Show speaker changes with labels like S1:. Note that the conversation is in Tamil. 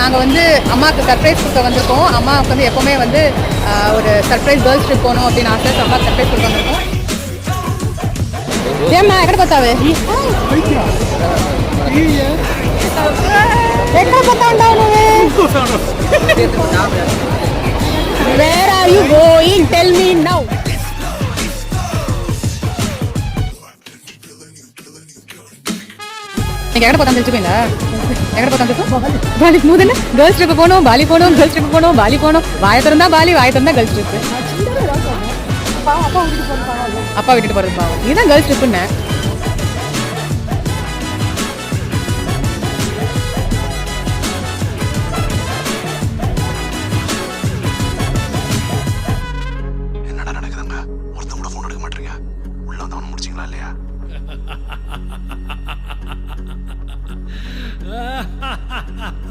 S1: நாங்கள் வந்து அம்மாவுக்கு சர்ப்ரைஸ் கொடுக்க வந்திருக்கோம். அம்மாவுக்கு வந்து எப்போவுமே வந்து ஒரு சர்ப்ரைஸ் கேர்ள்ஸ் ட்ரிப் போகணும் அப்படின்னு ஆசை. அம்மாவுக்கு சர்ப்ரைஸ் கொடுக்க வந்திருக்கோம். ஏம்மா எక్కడ పోతావే ఎక్కడ పోతా ఉంటావు నువ్వు where are you going tell me now நீங்க எక్కడ போறோம் தெரிஞ்சுப்பீங்களா எక్కడ போறோம் பாலி மூதன கேர்ள்ஸ் ட்ரிப் போகணும் பாலி போகணும் கேர்ள்ஸ் ட்ரிப் போகணும் பாலி போகணும் வாய திறந்தா பாலி வாய திறந்தா கேர்ள்ஸ் ட்ரிப் அப்பா விட்டுட்டு போறது பாவம் நீதான் கேர்ள்ஸ் ட்ரிப்னு